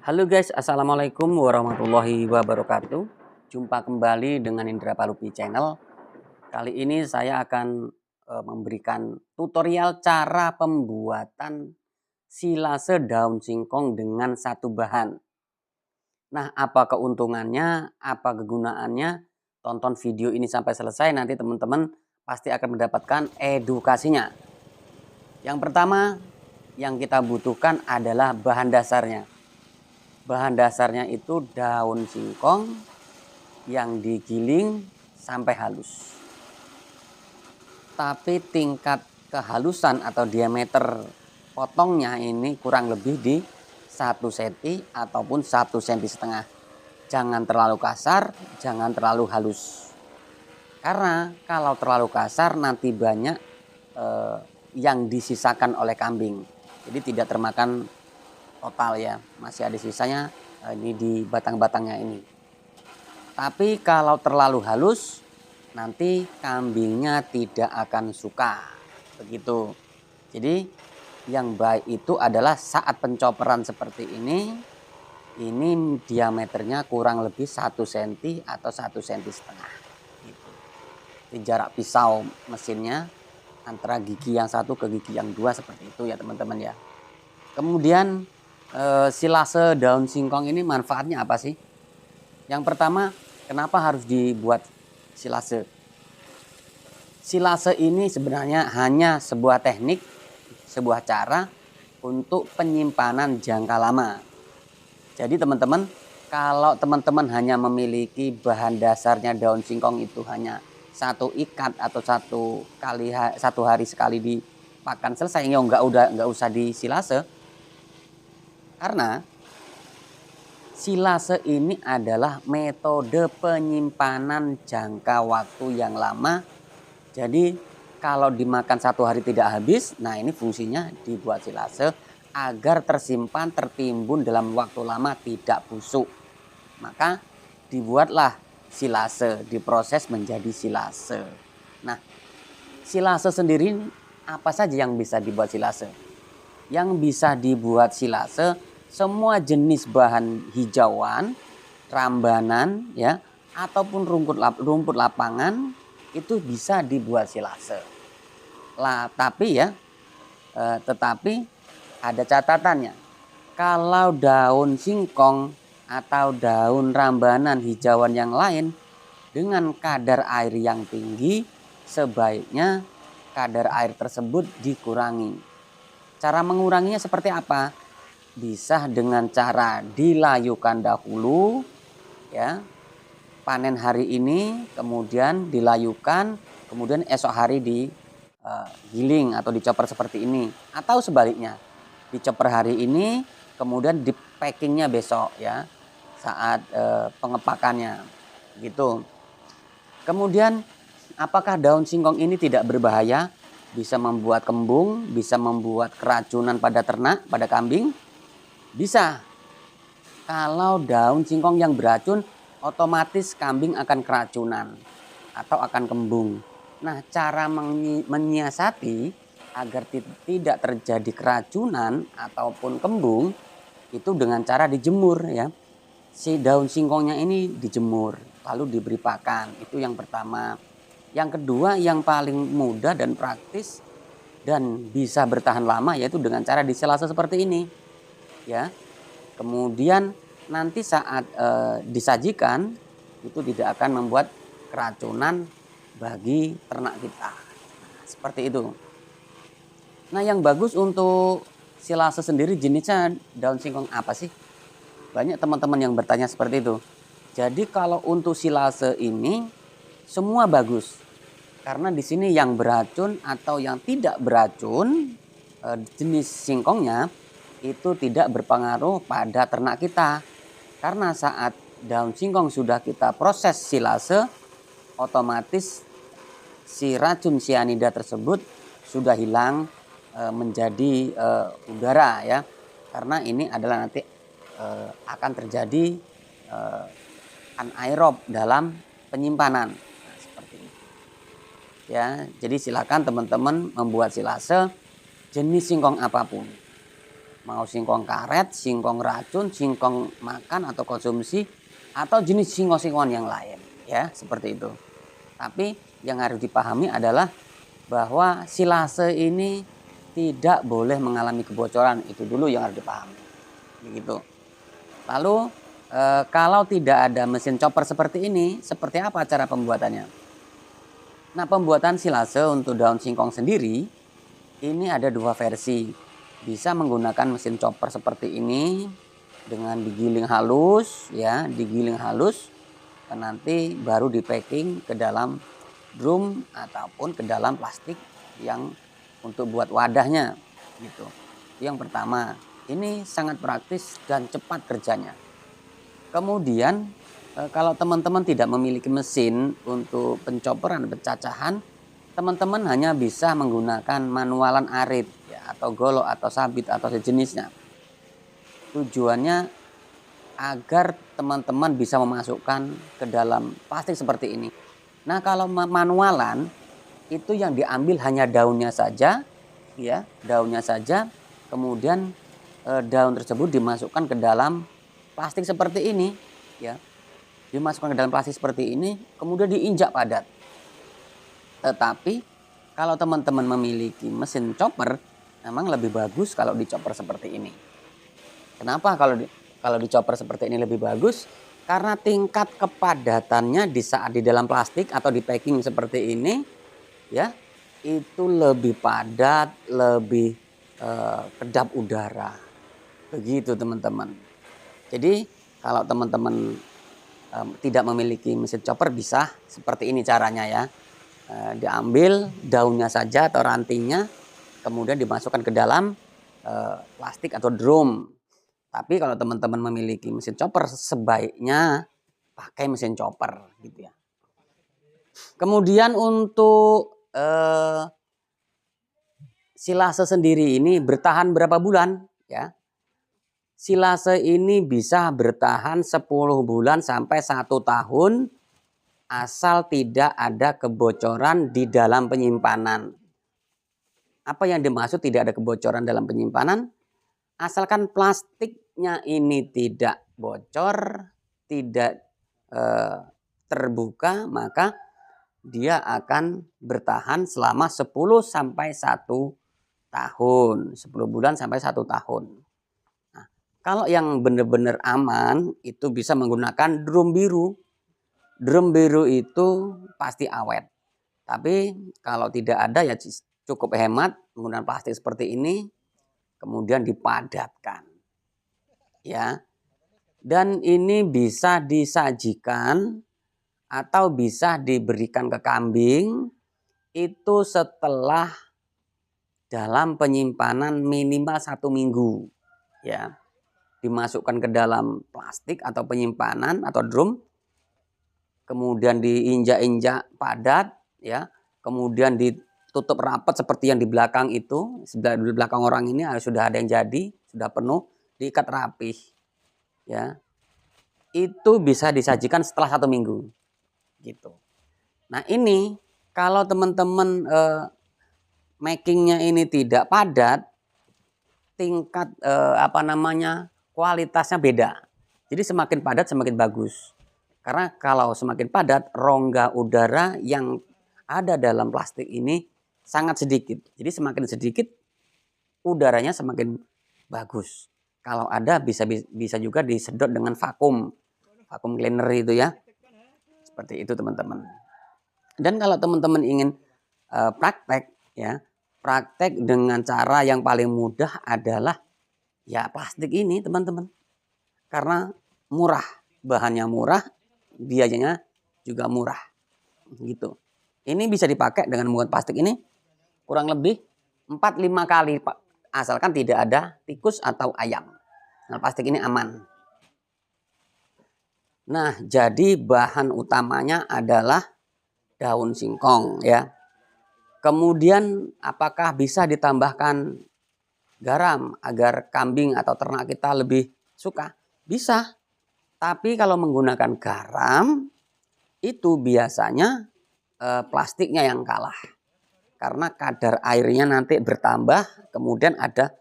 Halo guys, assalamualaikum warahmatullahi wabarakatuh. Jumpa kembali dengan Indra Palupi Channel. Kali ini saya akan memberikan tutorial cara pembuatan silase daun singkong dengan satu bahan. Nah, apa keuntungannya, apa kegunaannya? Tonton video ini sampai selesai, nanti teman-teman pasti akan mendapatkan edukasinya. Yang pertama yang kita butuhkan adalah bahan dasarnya. Bahan dasarnya itu daun singkong yang digiling sampai halus. Tapi tingkat kehalusan atau diameter potongnya ini kurang lebih di 1 cm ataupun 1,5 cm. Jangan terlalu kasar, jangan terlalu halus. Karena kalau terlalu kasar nanti banyak yang disisakan oleh kambing. Jadi tidak termakan total ya, masih ada sisanya ini di batang-batangnya ini. Tapi kalau terlalu halus nanti kambingnya tidak akan suka, begitu. Jadi yang baik itu adalah saat pencoperan seperti ini diameternya kurang lebih 1 cm atau 1,5 cm gitu. Di jarak pisau mesinnya antara gigi yang satu ke gigi yang dua seperti itu ya teman-teman ya. Kemudian silase daun singkong ini manfaatnya apa sih? Yang pertama, kenapa harus dibuat silase? Silase ini sebenarnya hanya sebuah teknik, sebuah cara untuk penyimpanan jangka lama. Jadi teman-teman, kalau teman-teman hanya memiliki bahan dasarnya daun singkong itu hanya satu ikat atau satu hari sekali dipakan selesai, nggak usah disilase. Karena silase ini adalah metode penyimpanan jangka waktu yang lama. Jadi kalau dimakan satu hari tidak habis, nah ini fungsinya dibuat silase agar tersimpan, tertimbun dalam waktu lama, tidak busuk. Maka dibuatlah silase, diproses menjadi silase. Nah, silase sendiri apa saja yang bisa dibuat silase? Yang bisa dibuat silase semua jenis bahan hijauan, rambanan ya, ataupun rumput lapangan itu bisa dibuat silase. Tetapi ada catatannya. Kalau daun singkong atau daun rambanan hijauan yang lain dengan kadar air yang tinggi, sebaiknya kadar air tersebut dikurangi. Cara menguranginya seperti apa? Bisa dengan cara dilayukan dahulu ya. Panen hari ini kemudian dilayukan, kemudian esok hari digiling atau dicoper seperti ini, atau sebaliknya. Dicoper hari ini kemudian di packingnya besok ya, saat pengepakannya gitu. Kemudian apakah daun singkong ini tidak berbahaya? Bisa membuat kembung, bisa membuat keracunan pada ternak, pada kambing? Bisa. Kalau daun singkong yang beracun, otomatis kambing akan keracunan atau akan kembung. Nah, cara menyiasati agar tidak terjadi keracunan ataupun kembung itu dengan cara dijemur ya. Si daun singkongnya ini dijemur, lalu diberi pakan. Itu yang pertama. Yang kedua yang paling mudah dan praktis dan bisa bertahan lama yaitu dengan cara disilase seperti ini. Ya. Kemudian nanti saat disajikan itu tidak akan membuat keracunan bagi ternak kita. Nah, seperti itu. Nah, yang bagus untuk silase sendiri jenisnya daun singkong apa sih? Banyak teman-teman yang bertanya seperti itu. Jadi kalau untuk silase ini semua bagus. Karena di sini yang beracun atau yang tidak beracun jenis singkongnya itu tidak berpengaruh pada ternak kita. Karena saat daun singkong sudah kita proses silase, otomatis si racun sianida tersebut sudah hilang menjadi udara ya. Karena ini adalah nanti akan terjadi anaerob dalam penyimpanan. Nah, seperti itu. Ya, jadi silakan teman-teman membuat silase jenis singkong apapun. Mau singkong karet, singkong racun, singkong makan atau konsumsi, atau jenis singkong-singkongan yang lain, ya, seperti itu. Tapi yang harus dipahami adalah bahwa silase ini tidak boleh mengalami kebocoran. Itu dulu yang harus dipahami. Begitu. Lalu kalau tidak ada mesin chopper seperti ini, seperti apa cara pembuatannya? Nah, pembuatan silase untuk daun singkong sendiri ini ada dua versi. Bisa menggunakan mesin chopper seperti ini dengan digiling halus, ya, digiling halus, dan nanti baru di packing ke dalam drum ataupun ke dalam plastik yang untuk buat wadahnya, gitu. Yang pertama, ini sangat praktis dan cepat kerjanya. Kemudian kalau teman-teman tidak memiliki mesin untuk pencopperan pencacahan, teman-teman hanya bisa menggunakan manualan arit, ya, atau golok atau sabit atau sejenisnya. Tujuannya agar teman-teman bisa memasukkan ke dalam plastik seperti ini. Nah, kalau manualan itu yang diambil hanya daunnya saja, ya, daunnya saja. Kemudian daun tersebut dimasukkan ke dalam plastik seperti ini, ya. Dimasukkan ke dalam plastik seperti ini, kemudian diinjak padat. Tetapi kalau teman-teman memiliki mesin chopper, memang lebih bagus kalau dicopper seperti ini. Kenapa kalau dicopper seperti ini lebih bagus? Karena tingkat kepadatannya di saat di dalam plastik atau di packing seperti ini, ya, itu lebih padat, lebih kedap udara. Begitu teman-teman. Jadi kalau teman-teman tidak memiliki mesin chopper, bisa seperti ini caranya, ya. Diambil daunnya saja atau rantingnya, kemudian dimasukkan ke dalam plastik atau drum. Tapi kalau teman-teman memiliki mesin chopper, sebaiknya pakai mesin chopper, gitu ya. Kemudian untuk silase sendiri ini bertahan berapa bulan, ya? Silase ini bisa bertahan 10 bulan sampai 1 tahun asal tidak ada kebocoran di dalam penyimpanan. Apa yang dimaksud tidak ada kebocoran dalam penyimpanan? Asalkan plastiknya ini tidak bocor, tidak terbuka, maka dia akan bertahan selama 10 sampai 1 tahun. 10 bulan sampai 1 tahun. Nah, kalau yang benar-benar aman itu bisa menggunakan drum biru. Drum biru itu pasti awet. Tapi kalau tidak ada, ya cukup hemat menggunakan plastik seperti ini, kemudian dipadatkan, ya. Dan ini bisa disajikan atau bisa diberikan ke kambing itu setelah dalam penyimpanan minimal 1 minggu, ya. Dimasukkan ke dalam plastik atau penyimpanan atau drum, kemudian diinjak-injak padat, ya, kemudian ditutup rapat seperti yang di belakang itu. Di belakang orang ini sudah ada yang jadi, sudah penuh, diikat rapih, ya. Itu bisa disajikan setelah 1 minggu, gitu. Nah, ini kalau teman-teman makingnya ini tidak padat, tingkat kualitasnya beda. Jadi semakin padat semakin bagus. Karena kalau semakin padat, rongga udara yang ada dalam plastik ini sangat sedikit. Jadi semakin sedikit, udaranya semakin bagus. Kalau ada bisa juga disedot dengan vakum cleaner itu, ya. Seperti itu teman-teman. Dan kalau teman-teman ingin praktek, ya, praktek dengan cara yang paling mudah adalah, ya, plastik ini teman-teman. Karena murah, bahannya murah, biayanya juga murah, gitu. Ini bisa dipakai dengan menggunakan plastik ini kurang lebih 4-5 kali, Pak, asalkan tidak ada tikus atau ayam. Nah, plastik ini aman. Nah, jadi bahan utamanya adalah daun singkong, ya. Kemudian apakah bisa ditambahkan garam agar kambing atau ternak kita lebih suka? Bisa. Tapi kalau menggunakan garam, itu biasanya plastiknya yang kalah. Karena kadar airnya nanti bertambah, kemudian ada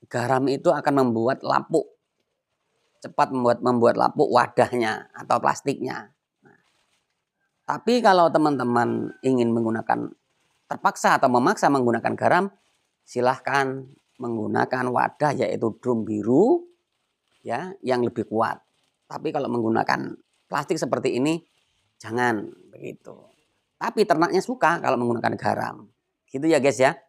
garam itu akan membuat lapuk, cepat membuat lapuk wadahnya atau plastiknya. Tapi kalau teman-teman ingin menggunakan, terpaksa atau memaksa menggunakan garam, silahkan menggunakan wadah yaitu drum biru ya yang lebih kuat. Tapi kalau menggunakan plastik seperti ini jangan begitu. Tapi ternaknya suka kalau menggunakan garam. Gitu ya guys ya.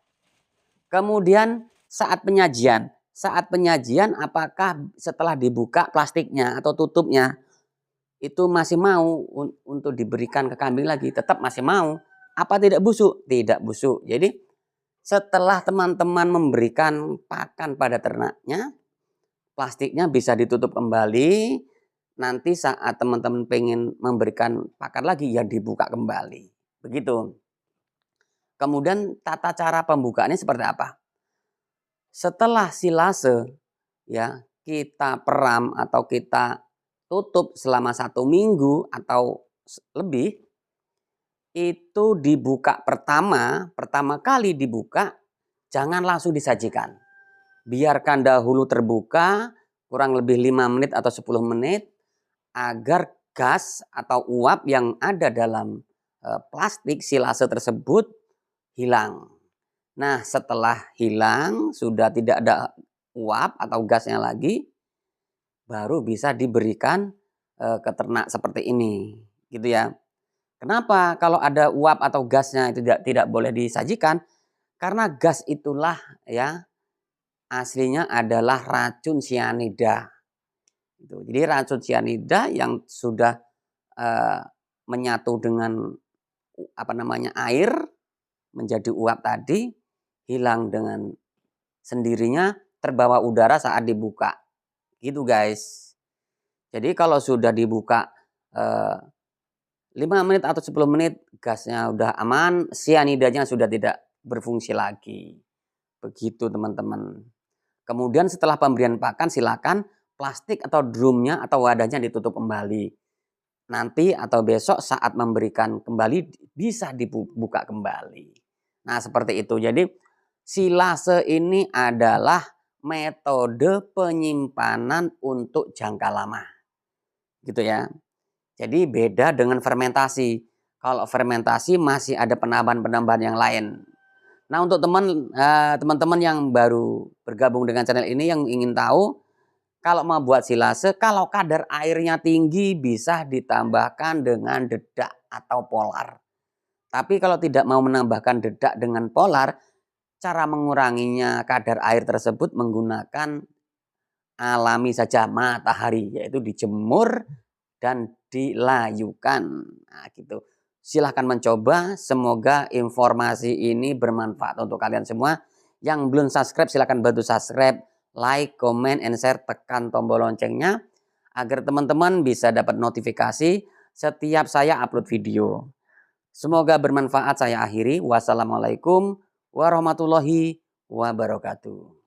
Kemudian saat penyajian apakah setelah dibuka plastiknya atau tutupnya itu masih mau untuk diberikan ke kambing lagi? Tetap masih mau. Apa tidak busuk? Tidak busuk. Jadi setelah teman-teman memberikan pakan pada ternaknya, plastiknya bisa ditutup kembali. Nanti saat teman-teman pengen memberikan pakan lagi, ya dibuka kembali. Begitu. Kemudian tata cara pembukaannya seperti apa? Setelah silase, ya kita peram atau kita tutup selama 1 minggu atau lebih, itu dibuka pertama kali dibuka, jangan langsung disajikan. Biarkan dahulu terbuka kurang lebih 5 menit atau 10 menit agar gas atau uap yang ada dalam plastik silase tersebut hilang. Nah, setelah hilang, sudah tidak ada uap atau gasnya lagi, baru bisa diberikan ke ternak seperti ini, gitu ya. Kenapa kalau ada uap atau gasnya itu tidak boleh disajikan? Karena gas itulah ya aslinya adalah racun sianida. Jadi racun sianida yang sudah menyatu dengan air menjadi uap tadi, hilang dengan sendirinya, terbawa udara saat dibuka. Gitu guys. Jadi kalau sudah dibuka 5 menit atau 10 menit, gasnya udah aman, sianidanya sudah tidak berfungsi lagi. Begitu teman-teman. Kemudian setelah pemberian pakan, silakan plastik atau drumnya atau wadahnya ditutup kembali. Nanti atau besok saat memberikan kembali bisa dibuka kembali. Nah seperti itu. Jadi silase ini adalah metode penyimpanan untuk jangka lama. Gitu ya. Jadi beda dengan fermentasi. Kalau fermentasi masih ada penambahan-penambahan yang lain. Nah untuk teman-teman yang baru bergabung dengan channel ini yang ingin tahu, kalau mau buat silase, kalau kadar airnya tinggi bisa ditambahkan dengan dedak atau polar. Tapi kalau tidak mau menambahkan dedak dengan polar, cara menguranginya kadar air tersebut menggunakan alami saja matahari, yaitu dijemur dan dilayukan. Nah, gitu. Silahkan mencoba, semoga informasi ini bermanfaat untuk kalian semua. Yang belum subscribe silahkan bantu subscribe, like, comment, and share, tekan tombol loncengnya agar teman-teman bisa dapat notifikasi setiap saya upload video. Semoga bermanfaat. Saya akhiri. Wassalamualaikum warahmatullahi wabarakatuh.